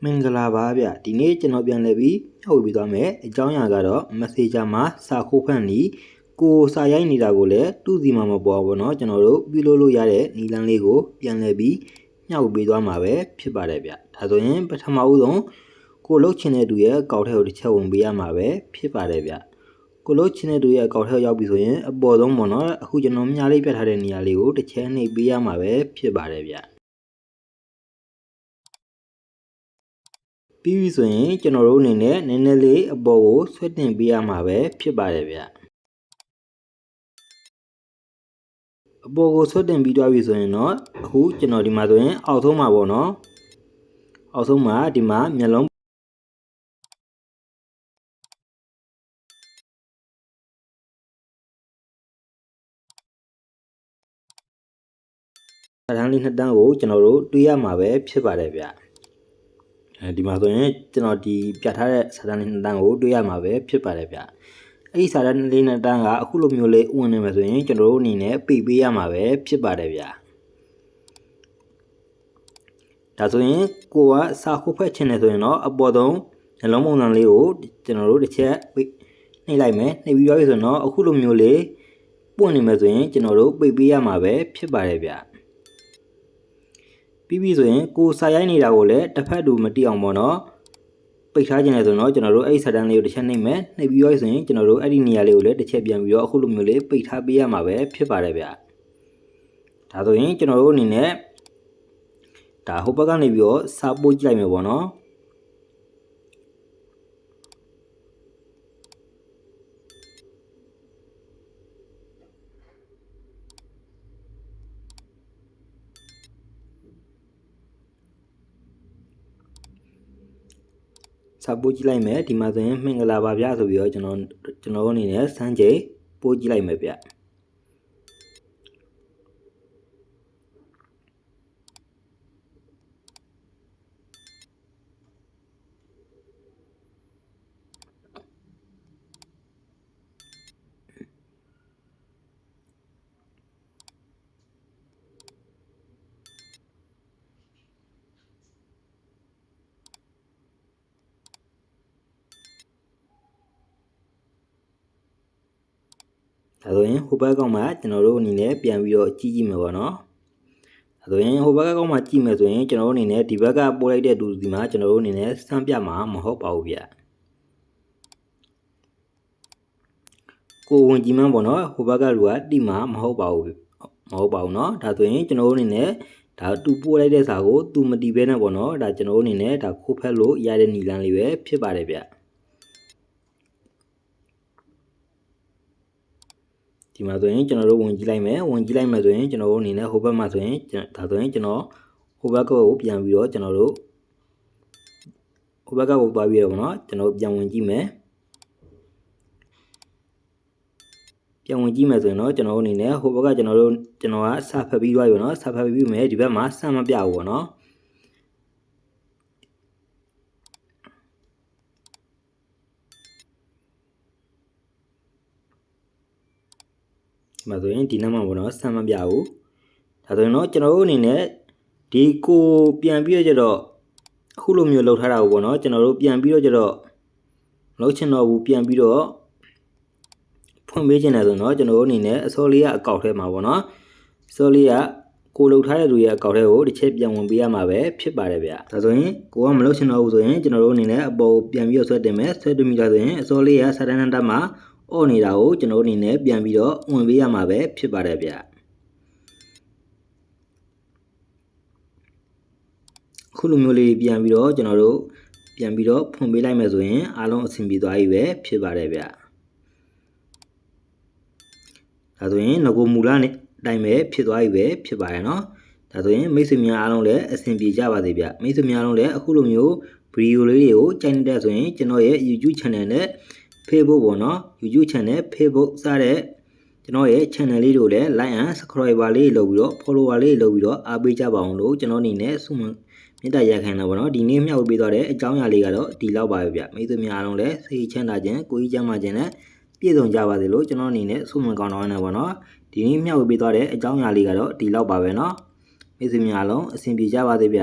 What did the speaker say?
မင်္ဂလာပါဗျဒီနေ့ကျွန်တော်ပြန်လည်ပြီးဖြောက်ပြီးသွားမယ်အကြောင်းအရာကတော့ Messenger မှာစာခိုးဖတ်နီကိုစာရိုက်နေတာကိုလည်းသူ့စီမှာမပေါ်ဘူးเนาะကျွန်တော်တို့ပြုလုပ်လို့ရတဲ့နီလန်းလေးကိုပြန်လည်ပြီးညှောက်ပေးသွားမှာပဲဖြစ်ပါတယ်ဗျဒါဆိုရင်ပထမဦးဆုံးကိုလုတ်ချင်တဲ့သူရဲ့အကောင့်ထဲကိုတစ်ချက်ဝင်ပေးရမှာပဲဖြစ်ပါတယ်ဗျကိုလုတ်ချင်တဲ့သူရဲ့အကောင့်ထဲရောက်ပြီဆိုရင်အပေါ်ဆုံးပေါ့เนาะအခုကျွန်တော်မြားလေးပြတ်ထားတဲ့နေရာလေးကိုတစ်ချက်နှိပ်ပေးရမှာပဲဖြစ်ပါတယ်ဗျပြီးပြီဆိုရင်ကျွန်တော်တို့အနေနဲ့နည်းနည်းလေးအပေါ်ကိုဆွဲတင်ပေးရမှာပဲဖြစ်ပါတယ်ဗျအပေါ်ကိုဆွဲတင်ပြီးသွားပြီဆိုရင်တော့အခုကျွန်တော်ဒီမှာဆိုရင်အောက်ဆုံးမှာပေါ့နော်အောက်ဆုံးမှာဒီမှာမျက်လုံးစာတန်းလေးနှစ်တန်းကိုကျွန်တော်တို့တွေးရမှာပဲဖြစ်ပါတယ်ဗျဒီမှာဆိုရင်ကျွန်တော်ဒီပြထားတဲ့စာတန်းလေးနှစ်တန်းကိုတွေးရမှာပဲဖြစ်ပါတယ်ဗျအဲ့ဒီစာတန်းလေးနှစ်တန်းကအခုလိုမျိုးလေးဝင်နေမှာဆိုရင်ကျွန်တော်တို့အနေနဲ့ပိတ်ပေးရမှာပဲဖြစ်ပါတယ်ဗျဒါဆိုရင်ကိုကစာခုဖက်ချင်တယ်ဆိုရင်တော့အပေါ်ဆုံးနှလုံးပုံစံလေးကိုကျွန်တော်တို့တစ်ချက်နှိပ်လိုက်မယ်နှိပ်ပြီးသွားပြီဆိုရင်တော့အခုလိုမျိုးလေးပွင့်နေမှာဆိုရင်ကျွန်တော်တို့ပိတ်ပေးရမှာပဲဖြစ်ပါတယ်ဗျပြီးပြီဆိုရင်ကိုစာရိုက်နေတာကိုလည်းတစ်ဖက်တူမတိအောင်ပေါ့နော်ပိတ်ထားခြင်းလဲဆိုတော့ကျွန်တော်တို့အဲ့ဒီစာတန်းလေးကိုတစ်ချက်နှိပ်မယ်နှိပ်ပြီးသွားပြီဆိုရင်ကျွန်တော်တို့အဲ့ဒီနေရာလေးကိုလည်းတစ်ချက်ပြန်ပြီးတော့အခုလိုမျိုးလေးပိတ်ထားပေးရမှာပဲဖြစ်ပါတယ်ဗျဒါဆိုရင်ကျွန်တော်တို့အနေနဲ့ဒါဟိုဘက်ကနေပြီးတော့စာပို့ကြည့်လိုက်မယ်ပေါ့နော်စာပို့ကြည့်လိုက်မယ်ဒီမှာဆိုရင်မင်္ဂလာပါဗျဆိုပြီးတော့ကျွန်တော်အနေနဲ့စမ်းချိန်ပို့ကြည့်လိုက်မယ်ဗျဒါဆိုရင်ဟိုဘက်ကောင်မှာကျွန်တော်တို့အနေနဲ့ပြန်ပြီးတော့ကြည့်ကြည့်မယ်ပေါ့နော်ဒါဆိုရင်ဟိုဘက်ကောင်မှာကြည့်မယ်ဆိုရင်ကျွန်တော်တို့အနေနဲ့ဒီဘက်ကပို့လိုက်တဲ့သူဒီမှာကျွန်တော်တို့အနေနဲ့စမ်းပြမှာမဟုတ်ပါဘူးဗျကိုဝင်ကြည့်မှန်းပေါ့နော်ဟိုဘက်ကလူကတိမှာမဟုတ်ပါဘူးเนาะဒါဆိုရင်ကျွန်တော်တို့အနေနဲ့ဒါသူပို့လိုက်တဲ့စာကိုသူမတီးဘဲနဲ့ပေါ့နော်ဒါကျွန်တော်တို့အနေနဲ့ဒါခိုးဖက်လို့ရတဲ့နီလန်းလေးပဲဖြစ်ပါတယ်ဗျဒီမှာဆိုရင်ကျွန်တော်တို့ဝင်ကြည့်လိုက်မယ်ဆိုရင်ကျွန်တော်တို့အနေနဲ့ဟိုဘက်မှာဆိုရင်ဒါဆိုရင်ကျွန်တော်ဟိုဘက်ကိုပြန်ပြီးတော့ကျွန်တော်တို့ဟိုဘက်ကကိုသွားပြီးတော့ဗောနော်ကျွန်တော်ပြန်ဝင်ကြည့်မယ်ဆိုရင်တော့ကျွန်တော်အနေနဲ့ဟိုဘက်ကကျွန်တော်ကစာဖတ်ပြီးသွားပြီဗောနော်စာဖတ်ပြီးမယ်ဒီဘက်မှာစမ်းမပြဘူးဗောနော်ဒီမှာဆိုရင်ဒီနောက်မှာဗောနော်စမ်းမပြဘူးဒါဆိုရင်တော့ကျွန်တော်တို့အနေနဲ့ဒီကိုပြန်ပြီးတော့ကျတော့အခုလိုမျိုးလောက်ထားတာကိုဗောနော်ကျွန်တော်တို့ပြန်ပြီးတော့ကျတော့လောက်ချင်တော့ဘူးပြန်ပြီးတော့ဖွင့်ပေးခြင်းတယ်ဆိုတော့ကျွန်တော်တို့အနေနဲ့အစောလေးကအကောက်ထဲမှာဗောနော်အစောလေးကကိုလောက်ထားတဲ့သူရဲ့အကောက်ထဲကိုတစ်ချက်ပြန်ဝင်ပေးရမှာပဲဖြစ်ပါတယ်ဗျဒါဆိုရင်ကိုကမလောက်ချင်တော့ဘူးဆိုရင်ကျွန်တော်တို့အနေနဲ့အပေါ်ပြန်ပြီးတော့ဆွဲတင်မယ်ဆွဲတင်ပြီးတော့ဆိုရင်အစောလေးကစာတန်းတန်းမှာအော့နေတာကိုကျွန်တော်တို့အနေနဲ့ပြန်ပြီးတော့ဝင်ပေးရမှာပဲဖြစ်ပါတယ်ဗျခုလိုမျိုးလေးပြန်ပြီးတော့ကျွန်တော်တို့ပြန်ပြီးတော့ဖွင့်ပေးလိုက်မယ်ဆိုရင်အားလုံးအဆင်ပြေသွားပြီပဲဖြစ်ပါတယ်ဗျဒါဆိုရင်ငကိုမူလနဲ့အတိုင်းပဲဖြစ်သွားပြီပဲဖြစ်ပါတယ်เนาะဒါဆိုရင်မိတ်ဆွေများအားလုံးလည်းအဆင်ပြေကြပါစေဗျမိတ်ဆွေများအားလုံးလည်းအခုလိုမျိုးဗီဒီယိုလေးတွေကိုကြိုက်နေတဲ့ဆိုရင်ကျွန်တော်ရဲ့ YouTube channel နဲ့ Facebook ပေါ့နော် YouTube channel Facebook စတဲ့ကျွန်တော်ရဲ့ channel လေးတို့လည်း like and subscriber လေးလုပ်ပြီးတော့ follower လေးလုပ်ပြီးတော့အားပေးကြပါအောင်လို့ကျွန်တော်အနေနဲ့ဆုမမေတ္တာရက်ခံတာပေါ့နော်ဒီနေ့မျှဝေပေးသွားတဲ့အကြောင်းအရာလေးကတော့ဒီလောက်ပါပဲဗျမိတ်ဆွေများအားလုံးလည်းစိတ်ချမ်းသာခြင်းကိုယ်ကြီးကျန်းမာခြင်းနဲ့ပြည့်စုံကြပါစေလို့ကျွန်တော်အနေနဲ့ဆုမကောင်းတောင်းနေပါတော့ဒီနေ့မျှဝေပေးသွားတဲ့အကြောင်းအရာလေးကတော့ဒီလောက်ပါပဲเนาะမိတ်ဆွေများအားလုံးအဆင်ပြေကြပါစေဗျ